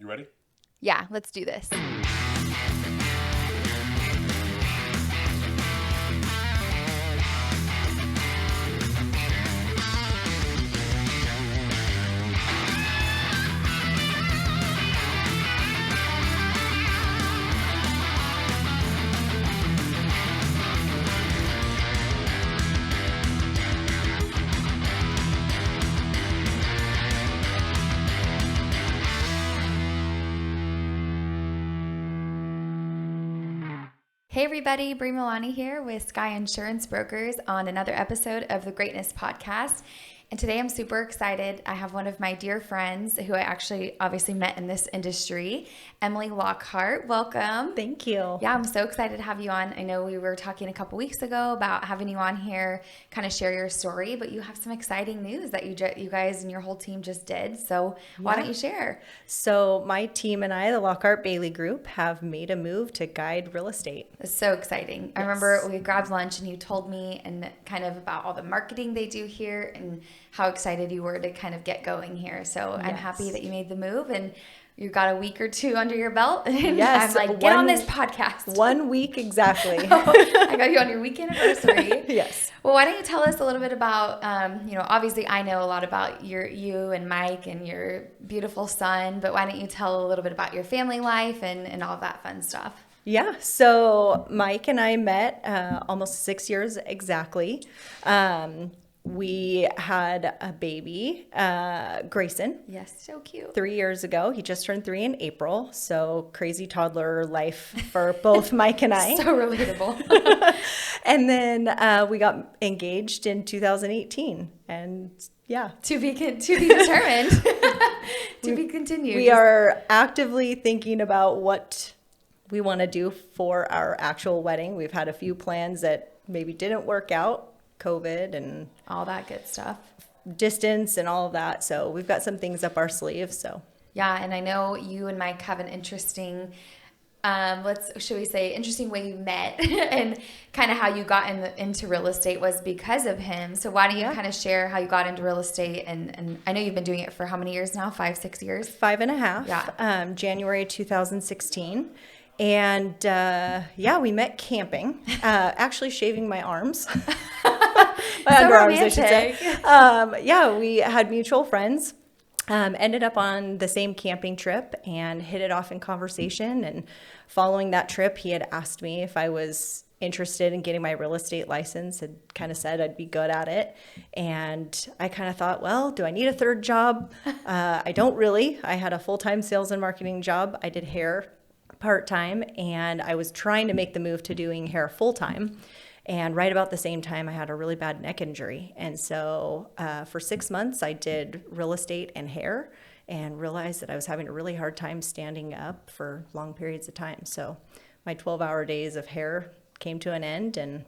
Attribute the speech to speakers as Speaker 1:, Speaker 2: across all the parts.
Speaker 1: You ready?
Speaker 2: Yeah, let's do this. Hey everybody, Brie Milani here with Sky Insurance Brokers on another episode of the Greatness Podcast. And today I'm super excited. I have one of my dear friends who I actually obviously met in this industry, Emily Lockhart. Welcome.
Speaker 3: Thank you.
Speaker 2: Yeah, I'm so excited to have you on. I know we were talking a couple weeks ago about having you on here, kind of share your story, but you have some exciting news that you guys and your whole team just did. So why don't you share?
Speaker 3: So my team and I, the Lockhart Bailey Group, have made a move to guide real estate.
Speaker 2: It's so exciting. I remember we grabbed lunch and you told me and kind of about all the marketing they do here and how excited you were to kind of get going here. So I'm happy that you made the move and you got a week or two under your belt. And
Speaker 3: Yes.
Speaker 2: I'm like, get on this podcast.
Speaker 3: 1 week exactly.
Speaker 2: I got you on your week anniversary.
Speaker 3: Yes.
Speaker 2: Well, why don't you tell us a little bit about, obviously I know a lot about you and Mike and your beautiful son, but why don't you tell a little bit about your family life and all that fun stuff?
Speaker 3: Yeah. So Mike and I met almost 6 years exactly. We had a baby, Grayson.
Speaker 2: Yes, so cute.
Speaker 3: 3 years ago. He just turned 3 in April. So crazy toddler life for both Mike and I.
Speaker 2: So relatable.
Speaker 3: And then we got engaged in 2018. And yeah.
Speaker 2: To be determined. To be continued.
Speaker 3: We are actively thinking about what we want to do for our actual wedding. We've had a few plans that maybe didn't work out, COVID and
Speaker 2: all that good stuff,
Speaker 3: distance and all of that. So we've got some things up our sleeve. So
Speaker 2: yeah, and I know you and Mike have an interesting, interesting way you met and kind of how you got into real estate was because of him. So why don't you kind of share how you got into real estate? And I know you've been doing it for how many years now? 5-6 years?
Speaker 3: 5.5.
Speaker 2: Yeah.
Speaker 3: January 2016. And we met camping, actually shaving my arms. My underarms, I should say. We had mutual friends, ended up on the same camping trip and hit it off in conversation. And following that trip, he had asked me if I was interested in getting my real estate license, had kind of said I'd be good at it. And I kind of thought, well, do I need a third job? I don't really. I had a full-time sales and marketing job. I did hair part-time, and I was trying to make the move to doing hair full-time. And right about the same time, I had a really bad neck injury. And so for 6 months, I did real estate and hair and realized that I was having a really hard time standing up for long periods of time. So my 12-hour days of hair came to an end, and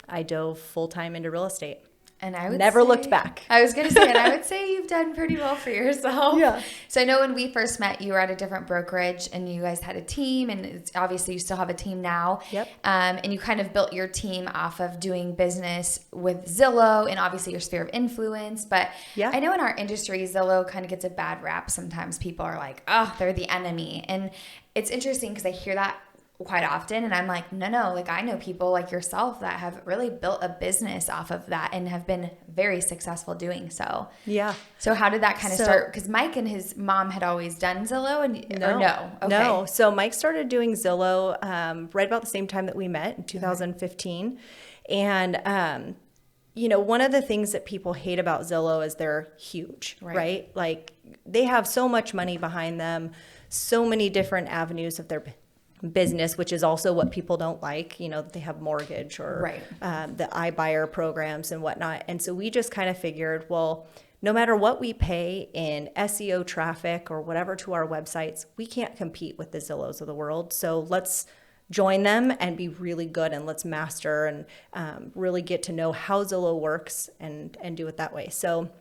Speaker 3: I dove full-time into real estate.
Speaker 2: And I would
Speaker 3: never looked back.
Speaker 2: I was going to say, and I would say you've done pretty well for yourself.
Speaker 3: Yeah.
Speaker 2: So I know when we first met, you were at a different brokerage and you guys had a team, and obviously you still have a team now.
Speaker 3: Yep.
Speaker 2: And you kind of built your team off of doing business with Zillow and obviously your sphere of influence. But
Speaker 3: yeah.
Speaker 2: I know in our industry, Zillow kind of gets a bad rap. Sometimes people are like, oh, they're the enemy. And it's interesting because I hear that quite often, and I'm like, no, like I know people like yourself that have really built a business off of that and have been very successful doing so.
Speaker 3: Yeah.
Speaker 2: So how did that kind of start? Because Mike and his mom had always done Zillow, no? Okay.
Speaker 3: No. So Mike started doing Zillow right about the same time that we met in 2015, and one of the things that people hate about Zillow is they're huge, right? Like they have so much money behind them, so many different avenues of their business, which is also what people don't like, that they have mortgage or the iBuyer programs and whatnot. And so we just kind of figured, well, no matter what we pay in SEO traffic or whatever to our websites, we can't compete with the Zillows of the world. So let's join them and be really good, and let's master and really get to know how Zillow works and do it that way. So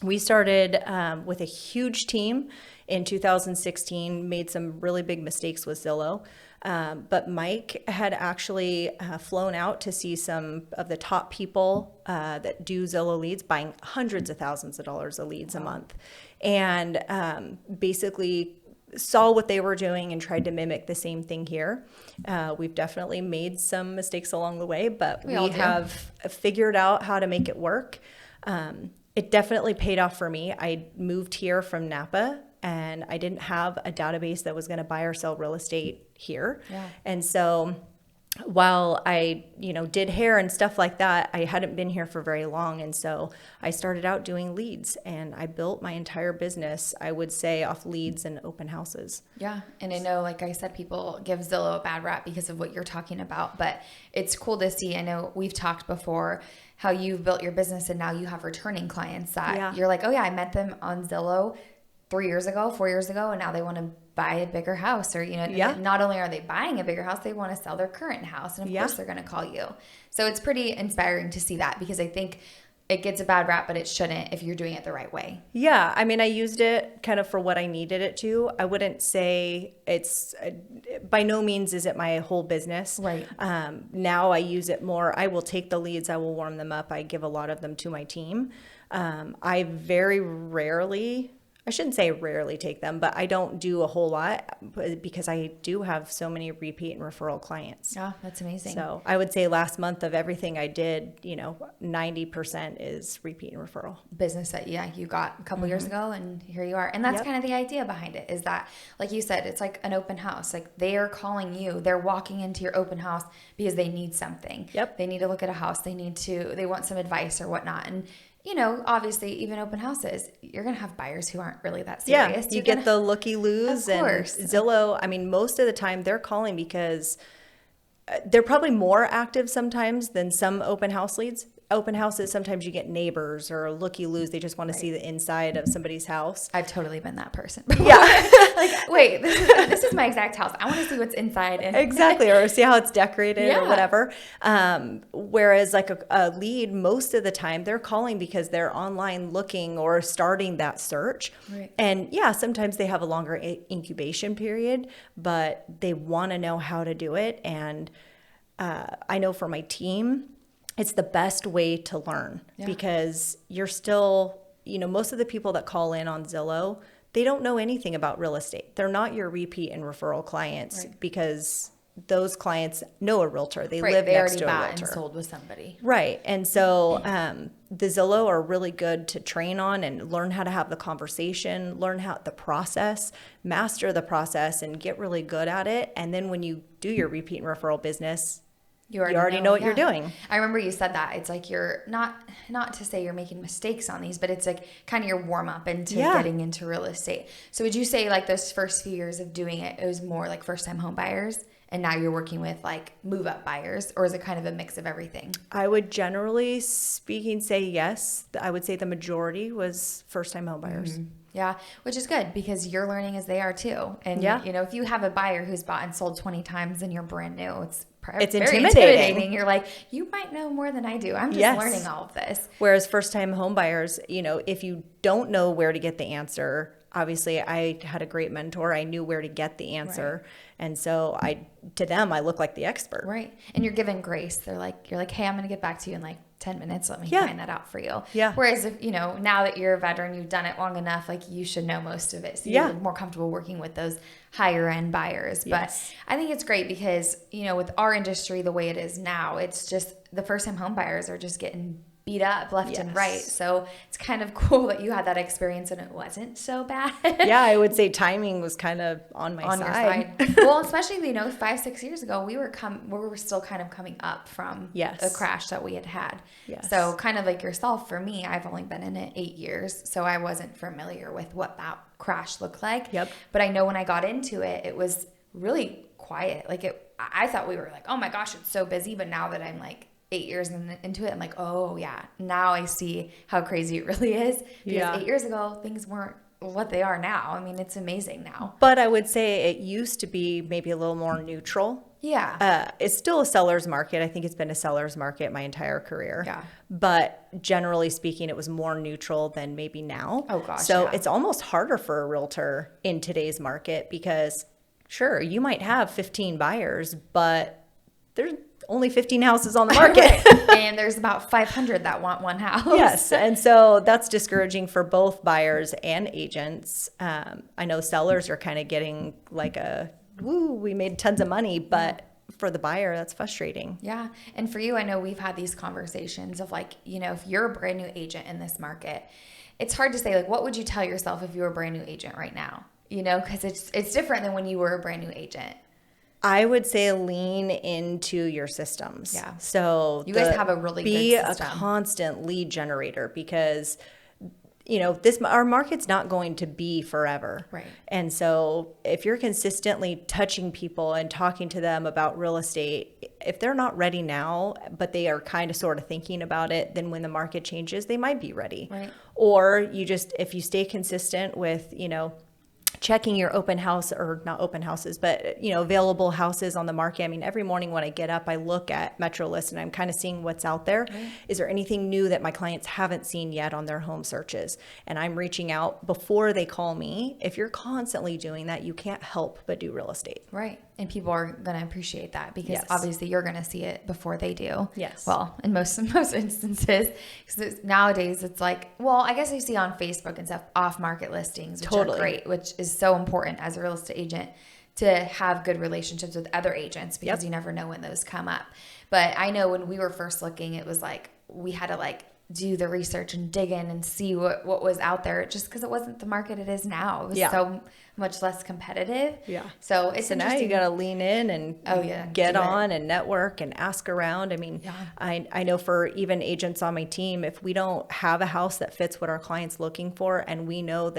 Speaker 3: we started with a huge team in 2016, made some really big mistakes with Zillow. But Mike had actually flown out to see some of the top people that do Zillow leads, buying hundreds of thousands of dollars of leads a month. And basically saw what they were doing and tried to mimic the same thing here. We've definitely made some mistakes along the way, but we have figured out how to make it work. It definitely paid off for me. I moved here from Napa, and I didn't have a database that was going to buy or sell real estate here. Yeah. And so while I, did hair and stuff like that, I hadn't been here for very long. And so I started out doing leads, and I built my entire business, I would say, off leads and open houses.
Speaker 2: Yeah. And I know, like I said, people give Zillow a bad rap because of what you're talking about, but it's cool to see. I know we've talked before how you've built your business and now you have returning clients that you're like, oh yeah, I met them on Zillow 3 years ago, 4 years ago, and now they want to buy a bigger house, or, not only are they buying a bigger house, they want to sell their current house. And of course they're going to call you. So it's pretty inspiring to see that, because I think it gets a bad rap, but it shouldn't if you're doing it the right way.
Speaker 3: Yeah. I mean, I used it kind of for what I needed it to. I wouldn't say it's, by no means is it my whole business.
Speaker 2: Right.
Speaker 3: Now I use it more. I will take the leads. I will warm them up. I give a lot of them to my team. I very rarely, I shouldn't say rarely take them, but I don't do a whole lot because I do have so many repeat and referral clients.
Speaker 2: Yeah, that's amazing.
Speaker 3: So I would say last month of everything I did, 90% is repeat and referral.
Speaker 2: Business that, you got a couple years ago, and here you are. And that's kind of the idea behind it, is that, like you said, it's like an open house. Like, they are calling you. They're walking into your open house because they need something.
Speaker 3: Yep.
Speaker 2: They need to look at a house. They want some advice or whatnot. And obviously, even open houses, you're going to have buyers who aren't really that serious.
Speaker 3: Yeah, you get the looky-loos. And Zillow, I mean, most of the time they're calling because they're probably more active sometimes than some open house leads. Open houses, sometimes you get neighbors or looky-loos. They just want to see the inside of somebody's house.
Speaker 2: I've totally been that person.
Speaker 3: Yeah.
Speaker 2: Like, wait, this is my exact house. I want to see what's inside. And
Speaker 3: exactly. Or see how it's decorated or whatever. Whereas like a lead, most of the time they're calling because they're online looking or starting that search.
Speaker 2: Right.
Speaker 3: And sometimes they have a longer incubation period, but they want to know how to do it. And I know for my team, it's the best way to learn because you're still, most of the people that call in on Zillow, they don't know anything about real estate. They're not your repeat and referral clients because those clients know a realtor. They live next to a realtor.
Speaker 2: And sold with somebody.
Speaker 3: Right. And so the Zillow are really good to train on and learn how to have the conversation, learn how the process, master the process, and get really good at it. And then when you do your repeat and referral business, you already know what you're doing.
Speaker 2: I remember you said that. It's like you're not to say you're making mistakes on these, but it's like kind of your warm up into getting into real estate. So would you say like those first few years of doing it, it was more like first time home buyers, and now you're working with like move up buyers, or is it kind of a mix of everything?
Speaker 3: I would generally speaking say yes. I would say the majority was first time home buyers.
Speaker 2: Mm-hmm. Yeah, which is good because you're learning as they are too. And if you have a buyer who's bought and sold 20 times and you're brand new, it's very intimidating. You're like, you might know more than I do. I'm just learning all of this.
Speaker 3: Whereas first-time home buyers, if you don't know where to get the answer, obviously I had a great mentor. I knew where to get the answer. Right. And so to them, I look like the expert.
Speaker 2: Right. And you're given grace. You're like, hey, I'm going to get back to you in like 10 minutes. Let me find that out for you.
Speaker 3: Yeah.
Speaker 2: Whereas if, now that you're a veteran, you've done it long enough, like you should know most of it. So you're more comfortable working with those higher end buyers. Yes. But I think it's great because, with our industry, the way it is now, it's just the first time home buyers are just getting beat up left and right. So it's kind of cool that you had that experience and it wasn't so bad.
Speaker 3: Yeah, I would say timing was kind of on my side.
Speaker 2: Your side. Well, especially 5-6 years ago, we were still kind of coming up from a crash that we had.
Speaker 3: Yes.
Speaker 2: So kind of like yourself, for me, I've only been in it 8 years, so I wasn't familiar with what that crash looked like.
Speaker 3: Yep.
Speaker 2: But I know when I got into it, it was really quiet. I thought we were like, oh my gosh, it's so busy. But now that I'm like 8 years into it, I'm like, oh yeah, now I see how crazy it really is. Because 8 years ago, things weren't what they are now. I mean, it's amazing now.
Speaker 3: But I would say it used to be maybe a little more neutral.
Speaker 2: Yeah.
Speaker 3: It's still a seller's market. I think it's been a seller's market my entire career.
Speaker 2: Yeah.
Speaker 3: But generally speaking, it was more neutral than maybe now.
Speaker 2: Oh gosh.
Speaker 3: So it's almost harder for a realtor in today's market because sure, you might have 15 buyers, but there's only 15 houses on the market.
Speaker 2: Right. And there's about 500 that want one house.
Speaker 3: Yes. And so that's discouraging for both buyers and agents. I know sellers are kind of getting like we made tons of money, but for the buyer, that's frustrating.
Speaker 2: Yeah. And for you, I know we've had these conversations of like, if you're a brand new agent in this market, it's hard to say, like, what would you tell yourself if you were a brand new agent right now? Because it's different than when you were a brand new agent.
Speaker 3: I would say lean into your systems.
Speaker 2: Yeah.
Speaker 3: So
Speaker 2: you guys have a really good system.
Speaker 3: Be a constant lead generator because our market's not going to be forever.
Speaker 2: Right.
Speaker 3: And so if you're consistently touching people and talking to them about real estate, if they're not ready now, but they are kind of sort of thinking about it, then when the market changes, they might be ready.
Speaker 2: Right.
Speaker 3: Or if you stay consistent with, checking your open house or not open houses, but available houses on the market. I mean, every morning when I get up, I look at Metro List and I'm kind of seeing what's out there. Right. Is there anything new that my clients haven't seen yet on their home searches? And I'm reaching out before they call me. If you're constantly doing that, you can't help but do real estate.
Speaker 2: Right. And people are going to appreciate that because
Speaker 3: yes.
Speaker 2: obviously you're going to see it before they do.
Speaker 3: Yes.
Speaker 2: Well, in most instances, because nowadays it's like, well, I guess I see on Facebook and stuff off-market listings, which
Speaker 3: totally.
Speaker 2: are great, which is so important as a real estate agent to have good relationships with other agents because
Speaker 3: yep.
Speaker 2: you never know when those come up. But I know when we were first looking, it was like we had to do the research and dig in and see what was out there just because it wasn't the market it is now. It was so much less competitive.
Speaker 3: Yeah.
Speaker 2: So it's
Speaker 3: now you got to lean in and get on and network and ask around. I mean, I know for even agents on my team, if we don't have a house that fits what our client's looking for and we know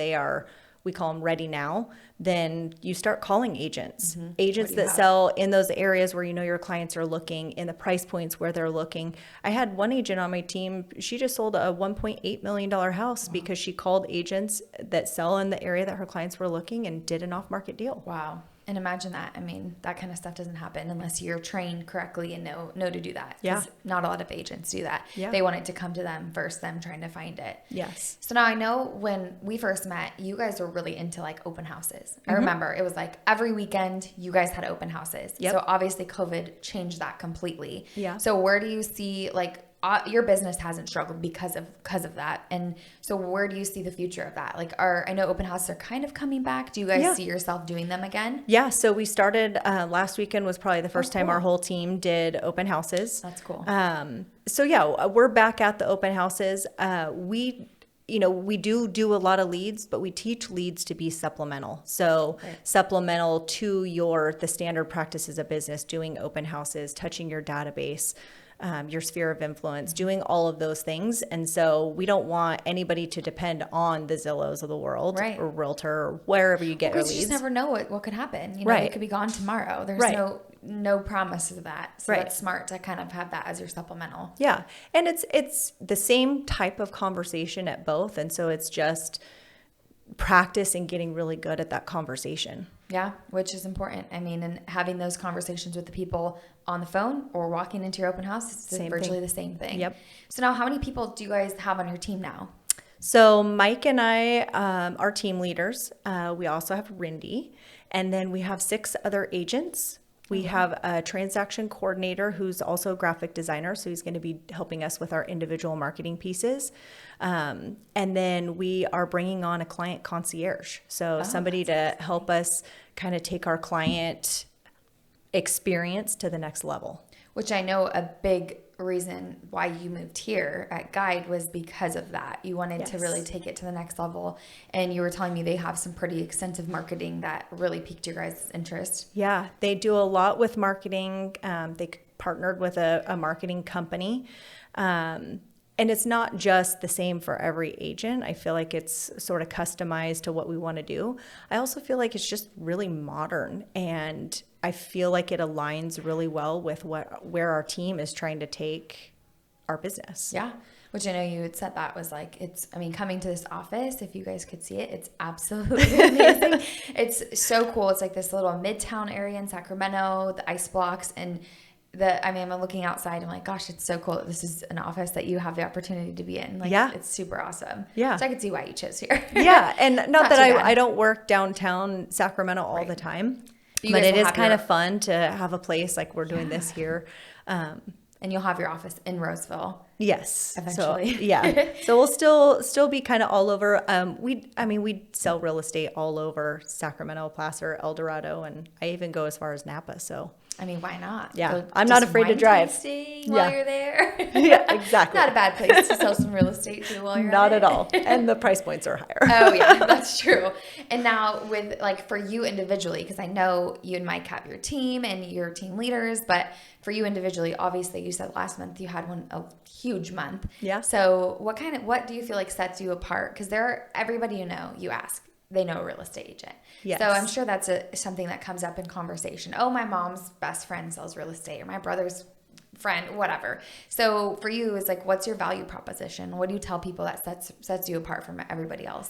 Speaker 3: we call them ready now, then you start calling agents. Mm-hmm. Agents that sell in those areas where your clients are looking, in the price points where they're looking. I had one agent on my team, she just sold a $1.8 million house because she called agents that sell in the area that her clients were looking and did an off-market deal.
Speaker 2: Wow. And imagine that. I mean, that kind of stuff doesn't happen unless you're trained correctly and know to do that.
Speaker 3: Yeah.
Speaker 2: Not a lot of agents do that.
Speaker 3: Yeah.
Speaker 2: They want it to come to them first, them trying to find it.
Speaker 3: Yes.
Speaker 2: So now I know when we first met, you guys were really into open houses. Mm-hmm. I remember it was every weekend you guys had open houses.
Speaker 3: Yep.
Speaker 2: So obviously COVID changed that completely.
Speaker 3: Yeah.
Speaker 2: So where do you see your business hasn't struggled because of that, and so where do you see the future of that? I know open houses are kind of coming back. Do you guys see yourself doing them again?
Speaker 3: Yeah, so we started last weekend was probably the first time our whole team did open houses.
Speaker 2: That's cool.
Speaker 3: So yeah, we're back at the open houses. We do a lot of leads, but we teach leads to be supplemental. So supplemental to the standard practices of business, doing open houses, touching your database, your sphere of influence, doing all of those things. And so we don't want anybody to depend on the Zillows of the world or Realtor or wherever you get your leads.
Speaker 2: You just never know what could happen. It could be gone tomorrow. There's no promise of that. So it's smart to kind of have that as your supplemental.
Speaker 3: Yeah. And it's the same type of conversation at both. And so it's just practice and getting really good at that conversation.
Speaker 2: Yeah, which is important. I mean, and having those conversations with the people on the phone or walking into your open house, it's virtually the same thing.
Speaker 3: Yep.
Speaker 2: So now how many people do you guys have on your team now?
Speaker 3: So Mike and I are team leaders. We also have Rindy, and then we have 6 other agents. We have a transaction coordinator who's also a graphic designer, so he's going to be helping us with our individual marketing pieces. And then we are bringing on a client concierge, so somebody to help us kind of take our client experience to the next level.
Speaker 2: Which I know a big reason why you moved here at Guide was because of that. You wanted to really take it to the next level. And you were telling me they have some pretty extensive marketing that really piqued your guys' interest.
Speaker 3: Yeah, they do a lot with marketing. They partnered with a marketing company. And it's not just the same for every agent. I feel like it's sort of customized to what we want to do. I also feel like it's just really modern, and I feel like it aligns really well with where our team is trying to take our business.
Speaker 2: Yeah, which I know you had said that was coming to this office, if you guys could see it, it's absolutely amazing. It's so cool. It's like this little midtown area in Sacramento, the ice blocks, and I'm looking outside. I'm like, gosh, it's so cool that this is an office that you have the opportunity to be in. It's super awesome. Yeah. So I could see why you chose here.
Speaker 3: Yeah. And not that I don't work downtown Sacramento all the time. But it is kind of fun to have a place like we're doing this here.
Speaker 2: And you'll have your office in Roseville.
Speaker 3: Yes.
Speaker 2: Eventually.
Speaker 3: So, yeah. So we'll still be kind of all over. We sell real estate all over Sacramento, Placer, El Dorado, and I even go as far as Napa. So
Speaker 2: I mean, why not?
Speaker 3: Yeah. I'm not afraid to drive.
Speaker 2: While you're there.
Speaker 3: Yeah, exactly.
Speaker 2: Not a bad place to sell some real estate too while you're
Speaker 3: Not at all. And the price points are higher.
Speaker 2: Oh yeah, that's true. And now with like for you individually, because I know you and Mike have your team and your team leaders, but for you individually, obviously you said last month you had a huge month.
Speaker 3: Yeah.
Speaker 2: So what do you feel like sets you apart? Because everybody you ask, they know a real estate agent.
Speaker 3: Yes.
Speaker 2: So I'm sure that's something that comes up in conversation. Oh, my mom's best friend sells real estate, or my brother's friend, whatever. So for you, it's like, what's your value proposition? What do you tell people that sets you apart from everybody else?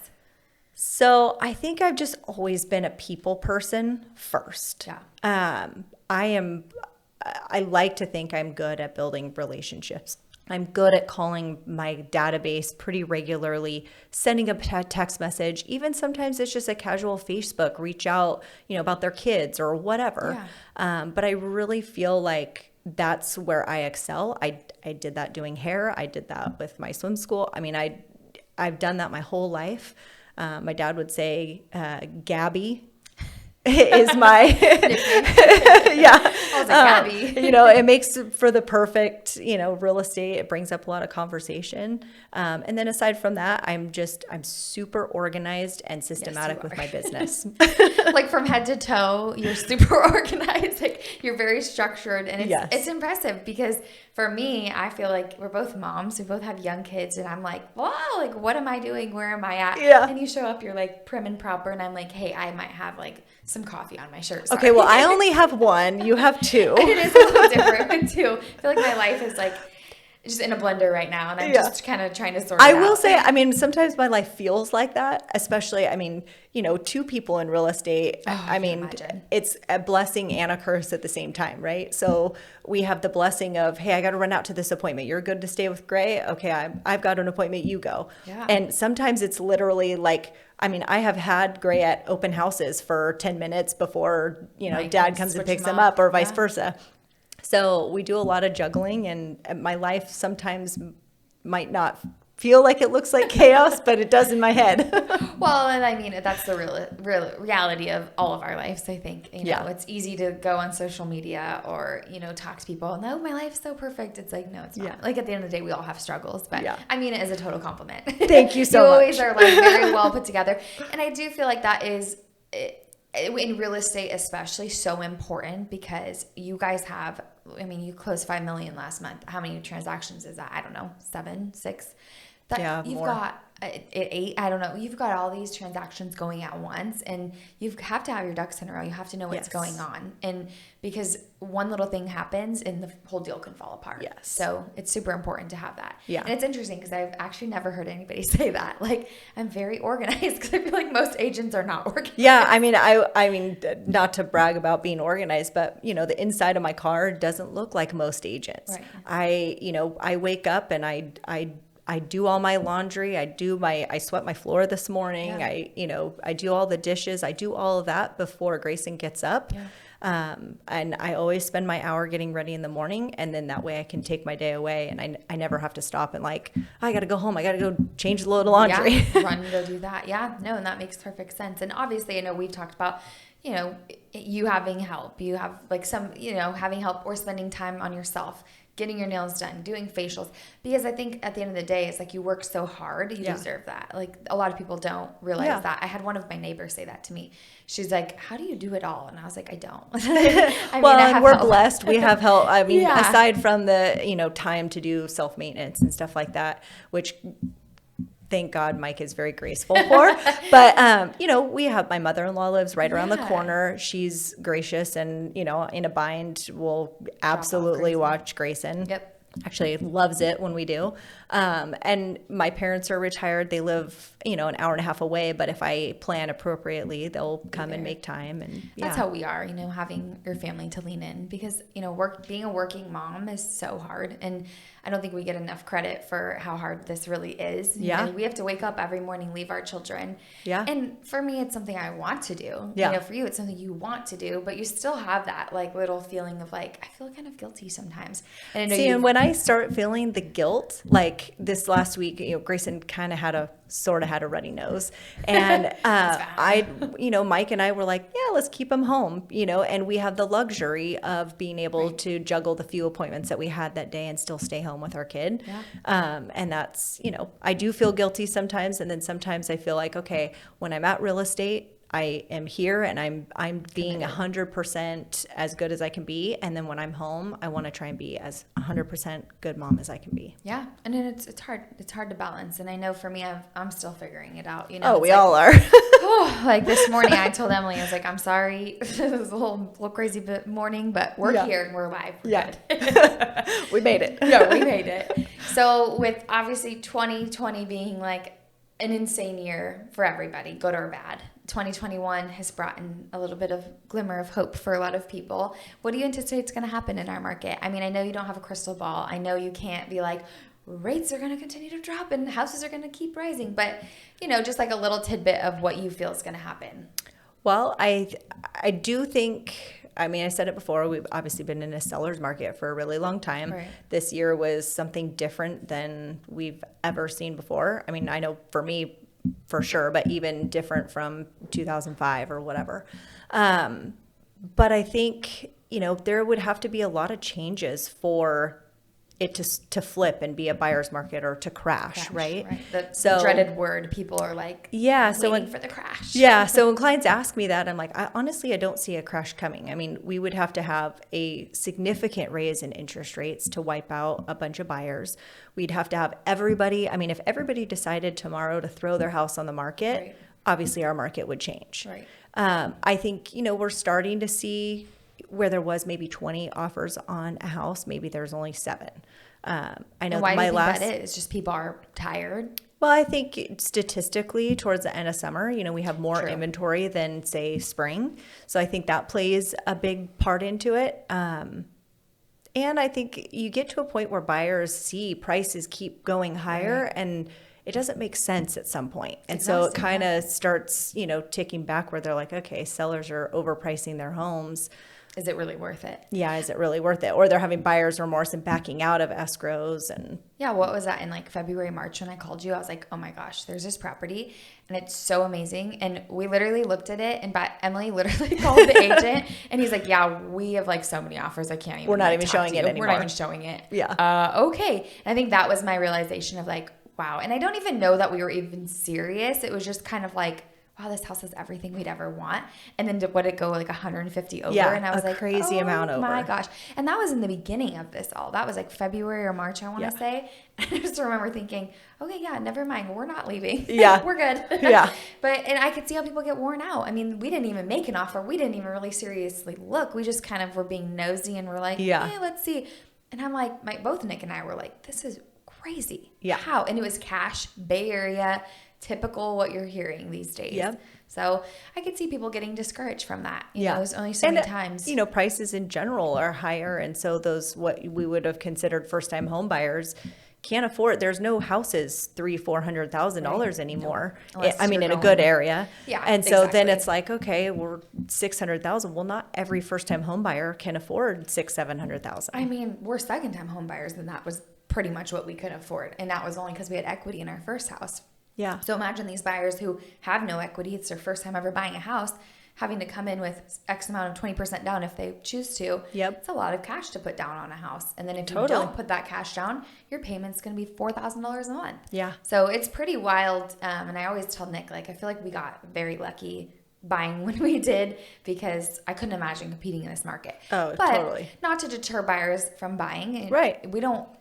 Speaker 3: So I think I've just always been a people person first.
Speaker 2: Yeah.
Speaker 3: I like to think I'm good at building relationships. I'm good at calling my database pretty regularly, sending a text message. Even sometimes it's just a casual Facebook reach out, about their kids or whatever.
Speaker 2: Yeah.
Speaker 3: But I really feel like that's where I excel. I did that doing hair. I did that with my swim school. I mean, I've done that my whole life. My dad would say, Gabby is my yeah.
Speaker 2: I was like, Gabby.
Speaker 3: It makes for the perfect, real estate. It brings up a lot of conversation. And then aside from that, I'm super organized and systematic with my business.
Speaker 2: Like from head to toe, you're super organized. Like you're very structured, and it's impressive because for me, I feel like we're both moms. We both have young kids, and I'm like, wow, like what am I doing? Where am I at?
Speaker 3: Yeah.
Speaker 2: And you show up, you're like prim and proper, and I'm like, hey, I might have like some coffee on my shirt. Sorry.
Speaker 3: Okay, well, I only have one. You have two.
Speaker 2: It is a little different too. I feel like my life is like just in a blender right now, and I'm just kind of trying to sort it out.
Speaker 3: I will say, sometimes my life feels like that, especially, two people in real estate. It's a blessing and a curse at the same time, right? So we have the blessing of, hey, I got to run out to this appointment. You're good to stay with Gray? Okay, I've got an appointment. You go.
Speaker 2: Yeah.
Speaker 3: And sometimes it's literally like, I have had Gray at open houses for 10 minutes before, Dad comes and picks him up or vice versa. So we do a lot of juggling, and my life sometimes might not feel like it looks like chaos, but it does in my head.
Speaker 2: Well, and that's the real reality of all of our lives. I think, it's easy to go on social media or, talk to people. No, my life's so perfect. It's like, no, it's not. Like at the end of the day, we all have struggles, but I mean it as a total compliment.
Speaker 3: Thank you so much.
Speaker 2: You always are like very well put together. And I do feel like that is in real estate, especially so important because you guys have, you closed 5 million last month. How many transactions is that? I don't know, 7, 6. You've
Speaker 3: more.
Speaker 2: got 8. I don't know. You've got all these transactions going at once, and you have to have your ducks in a row. You have to know what's going on, and because one little thing happens, and the whole deal can fall apart.
Speaker 3: Yes.
Speaker 2: So it's super important to have that.
Speaker 3: Yeah.
Speaker 2: And it's interesting because I've actually never heard anybody say that. Like I'm very organized because I feel like most agents are not organized.
Speaker 3: Yeah. I mean, not to brag about being organized, but the inside of my car doesn't look like most agents.
Speaker 2: Right.
Speaker 3: I wake up and I do all my laundry. I swept my floor this morning.
Speaker 2: Yeah.
Speaker 3: I do all the dishes. I do all of that before Grayson gets up.
Speaker 2: Yeah.
Speaker 3: And I always spend my hour getting ready in the morning, and then that way I can take my day away, and I never have to stop and I got to go home. I got to go change the load of laundry.
Speaker 2: Yeah, run and go do that. Yeah, no, and that makes perfect sense. And obviously, I know we've talked about, you having help. You have like some, having help or spending time on yourself, getting your nails done, doing facials. Because I think at the end of the day, it's like you work so hard, you deserve that. Like a lot of people don't realize that. I had one of my neighbors say that to me. She's like, how do you do it all? And I was like, I don't.
Speaker 3: And we're blessed. We have help. Aside from the, time to do self-maintenance and stuff like that, which thank God Mike is very graceful for. But, we have my mother-in-law lives right around the corner. She's gracious and, in a bind will absolutely watch Grayson.
Speaker 2: Yep.
Speaker 3: actually loves it when we do. And my parents are retired. They live, an hour and a half away, but if I plan appropriately, they'll come and make time. And
Speaker 2: that's how we are, having your family to lean in, because, being a working mom is so hard. And I don't think we get enough credit for how hard this really is.
Speaker 3: Yeah.
Speaker 2: We have to wake up every morning, leave our children.
Speaker 3: Yeah.
Speaker 2: And for me, it's something I want to do.
Speaker 3: Yeah.
Speaker 2: For you, it's something you want to do, but you still have that little feeling of I feel kind of guilty sometimes. And I know
Speaker 3: and when I start feeling the guilt, like this last week, Grayson kind of sort of had a runny nose, and Mike and I were like, yeah, let's keep him home, and we have the luxury of being able to juggle the few appointments that we had that day and still stay home with our kid.
Speaker 2: Yeah.
Speaker 3: And that's, I do feel guilty sometimes, and then sometimes I feel like, okay, when I'm at real estate, I am here and I'm being 100% as good as I can be. And then when I'm home, I want to try and be as 100% good mom as I can be.
Speaker 2: Yeah. And then it's hard. It's hard to balance. And I know for me, I'm still figuring it out.
Speaker 3: Oh, we all are.
Speaker 2: This morning I told Emily, I was like, I'm sorry. This is a little crazy morning, but we're here and we're live. We're
Speaker 3: good. We made it.
Speaker 2: Yeah, we made it. So with obviously 2020 being an insane year for everybody, good or bad, 2021 has brought in a little bit of glimmer of hope for a lot of people. What do you anticipate is going to happen in our market? I mean, I know you don't have a crystal ball. I know you can't be like, rates are going to continue to drop and houses are going to keep rising. But, just a little tidbit of what you feel is going to happen.
Speaker 3: Well, I do think, I said it before, we've obviously been in a seller's market for a really long time.
Speaker 2: Right.
Speaker 3: This year was something different than we've ever seen before. I know for me, for sure, but even different from 2005 or whatever. But I think, there would have to be a lot of changes for it to flip and be a buyer's market or to crash, right?
Speaker 2: The dreaded word. People are waiting for the crash.
Speaker 3: Yeah. So when clients ask me that, I'm like, honestly, I don't see a crash coming. We would have to have a significant raise in interest rates to wipe out a bunch of buyers. We'd have to have everybody. If everybody decided tomorrow to throw their house on the market, obviously our market would change.
Speaker 2: Right.
Speaker 3: I think, we're starting to see where there was maybe 20 offers on a house, maybe there's only 7. I know
Speaker 2: why do you think that is? Just people are tired?
Speaker 3: Well, I think statistically towards the end of summer, we have more inventory than say spring. So I think that plays a big part into it. And I think you get to a point where buyers see prices keep going higher and it doesn't make sense at some point. And so it kind of starts, ticking back where they're like, okay, sellers are overpricing their homes.
Speaker 2: Is it really worth it?
Speaker 3: Yeah, is it really worth it? Or they're having buyer's remorse and backing out of escrows. And
Speaker 2: yeah, what was that in February, March when I called you? I was like, oh my gosh, there's this property and it's so amazing. And we literally looked at it and Emily literally called the agent and he's like, yeah, we have so many offers. I can't even.
Speaker 3: We're not even showing it anymore.
Speaker 2: We're not even showing it.
Speaker 3: Yeah.
Speaker 2: Okay. And I think that was my realization of wow. And I don't even know that we were even serious. It was just kind of wow, this house has everything we'd ever want. And then would it go 150 over?
Speaker 3: Yeah,
Speaker 2: and I was
Speaker 3: crazy amount over.
Speaker 2: Oh my gosh. And that was in the beginning of this all. That was February or March, I want to say. And I just remember thinking, okay, yeah, never mind. We're not leaving.
Speaker 3: Yeah.
Speaker 2: We're good.
Speaker 3: Yeah.
Speaker 2: And I could see how people get worn out. We didn't even make an offer. We didn't even really seriously look. We just kind of were being nosy and we're hey, let's see. And I'm both Nick and I were this is crazy.
Speaker 3: Yeah.
Speaker 2: How? And it was cash, Bay Area, typical what you're hearing these days.
Speaker 3: Yep.
Speaker 2: So I could see people getting discouraged from that. There's only so many times.
Speaker 3: Prices in general are higher. And so those, what we would have considered first-time home buyers can't afford. There's no houses $300,000-$400,000 anymore. In a good area.
Speaker 2: Yeah.
Speaker 3: And so then it's okay, we're $600,000. Well, not every first-time home buyer can afford $600,000-$700,000.
Speaker 2: We're second-time home buyers, and that was pretty much what we could afford. And that was only because we had equity in our first house.
Speaker 3: Yeah.
Speaker 2: So imagine these buyers who have no equity. It's their first time ever buying a house, having to come in with X amount of 20% down if they choose to.
Speaker 3: Yep.
Speaker 2: It's a lot of cash to put down on a house. And then if you don't put that cash down, your payment's going to be $4,000 a month.
Speaker 3: Yeah.
Speaker 2: So it's pretty wild. And I always tell Nick, I feel like we got very lucky buying when we did because I couldn't imagine competing in this market.
Speaker 3: Oh,
Speaker 2: but
Speaker 3: totally.
Speaker 2: Not to deter buyers from buying.
Speaker 3: Right.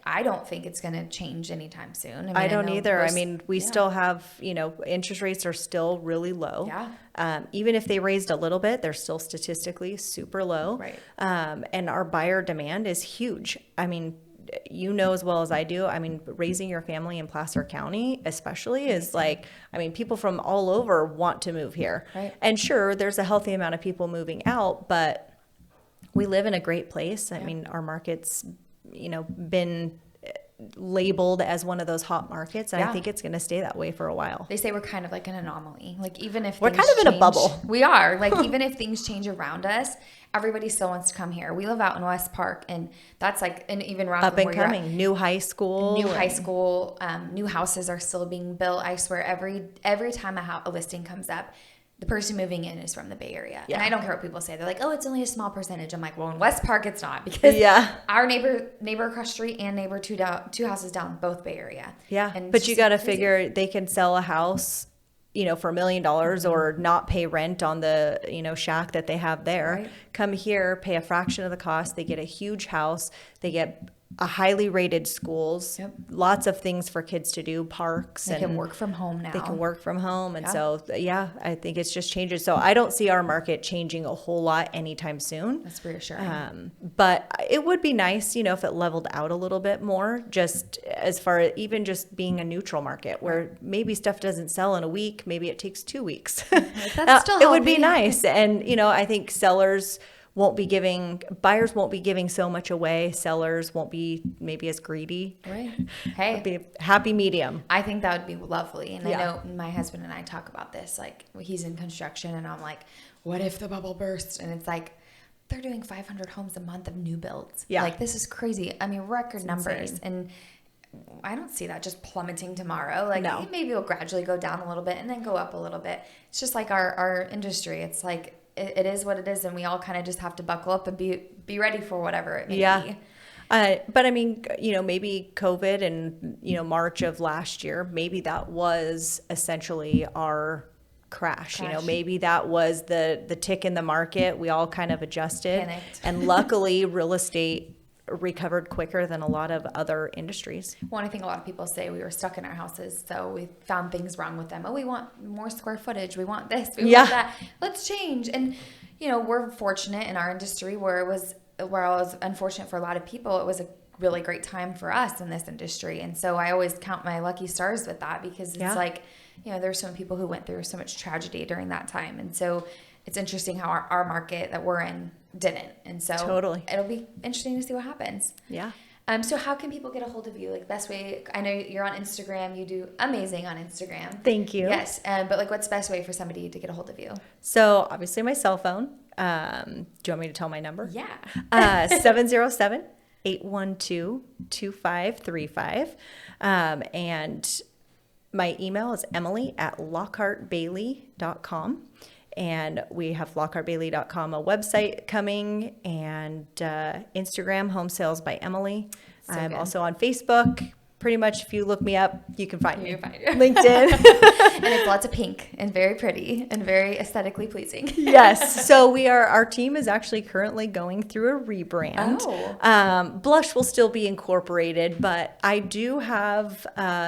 Speaker 2: I don't think it's going to change anytime soon.
Speaker 3: I don't either. We still have, interest rates are still really low.
Speaker 2: Yeah.
Speaker 3: Even if they raised a little bit, they're still statistically super low.
Speaker 2: Right.
Speaker 3: And our buyer demand is huge. you know as well as I do, I mean, raising your family in Placer County especially is like, I mean, people from all over want to move here.
Speaker 2: Right.
Speaker 3: And sure, there's a healthy amount of people moving out, but we live in a great place. I mean, our market's, been labeled as one of those hot markets, and I think it's going to stay that way for a while.
Speaker 2: They say we're kind of like an anomaly. Like even if
Speaker 3: we're kind of in a bubble,
Speaker 2: we are like even if things change around us, everybody still wants to come here. We live out in West Park, and that's like, and even Rocklin,
Speaker 3: up and coming, new high school,
Speaker 2: new houses are still being built. I swear, every time a listing comes up, the person moving in is from the Bay Area. Yeah. And I don't care what people say. They're like, oh, it's only a small percentage. I'm like, well, in West Park, it's not, because our neighbor across the street and neighbor two houses down, both Bay Area.
Speaker 3: Yeah. But you got to figure they can sell a house, for $1 million or not pay rent on the, shack that they have there. Right. Come here, pay a fraction of the cost. They get a huge house. They get a highly rated schools, lots of things for kids to do, parks.
Speaker 2: They can work from home now.
Speaker 3: They can work from home. And so, I think it's just changes. So I don't see our market changing a whole lot anytime soon.
Speaker 2: That's reassuring.
Speaker 3: But it would be nice, if it leveled out a little bit more, just as far as even just being a neutral market where maybe stuff doesn't sell in a week, maybe it takes 2 weeks.
Speaker 2: That's still
Speaker 3: it would be nice. And, I think buyers won't be giving so much away. Sellers won't be maybe as greedy.
Speaker 2: Right. Hey.
Speaker 3: It'll be a happy medium.
Speaker 2: I think that would be lovely. And I know my husband and I talk about this. Like, he's in construction, and I'm like, what if the bubble bursts? And it's like, they're doing 500 homes a month of new builds. Yeah. Like, this is crazy. I mean, record numbers. Insane. And I don't see that just plummeting tomorrow. Like, maybe it'll gradually go down a little bit and then go up a little bit. It's just like our industry. It's like, it is what it is, and we all kind of just have to buckle up and be ready for whatever it may be.
Speaker 3: But I mean, maybe COVID and, March of last year, maybe that was essentially our crash. Maybe that was the tick in the market. We all kind of adjusted. Panicked. And luckily real estate recovered quicker than a lot of other industries.
Speaker 2: Well, I think a lot of people say we were stuck in our houses, so we found things wrong with them. Oh, we want more square footage. We want this. We want that. Let's change. And, we're fortunate in our industry where I was unfortunate for a lot of people. It was a really great time for us in this industry. And so I always count my lucky stars with that, because it's like, there's so many people who went through so much tragedy during that time. And so it's interesting how our market that we're in didn't. And so it'll be interesting to see what happens.
Speaker 3: Yeah.
Speaker 2: So how can people get a hold of you? Like, best way, I know you're on Instagram. You do amazing on Instagram.
Speaker 3: Thank you.
Speaker 2: Yes. But like, what's the best way for somebody to get a hold of you?
Speaker 3: So obviously my cell phone. Do you want me to tell my number?
Speaker 2: Yeah.
Speaker 3: 707-812-2535. And my email is emily@lockhartbailey.com. And we have lockhartbailey.com, a website coming, and Instagram, Home Sales by Emily. So I'm also on Facebook. Pretty much, if you look me up, you can find me. LinkedIn.
Speaker 2: And it's lots of pink and very pretty and very aesthetically pleasing.
Speaker 3: Yes. So our team is actually currently going through a rebrand.
Speaker 2: Oh.
Speaker 3: Blush will still be incorporated, but I do have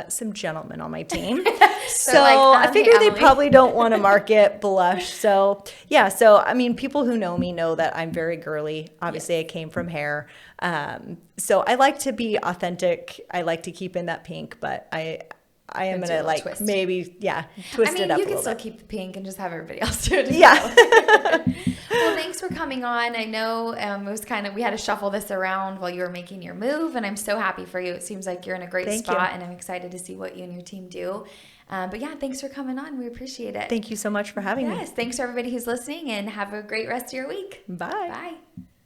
Speaker 3: some gentlemen on my team. So I figure they probably don't want to market blush. So I mean, people who know me know that I'm very girly. Obviously, I came from hair. So I like to be authentic. I like to keep in that pink, but I am going to twist. Maybe, twist it up a little bit.
Speaker 2: You can still keep the pink and just have everybody else do it. Well, thanks for coming on. I know it was we had to shuffle this around while you were making your move, and I'm so happy for you. It seems like you're in a great spot, and I'm excited to see what you and your team do. But thanks for coming on. We appreciate it.
Speaker 3: Thank you so much for having me.
Speaker 2: Yes, thanks for everybody who's listening, and have a great rest of your week.
Speaker 3: Bye.
Speaker 2: Bye.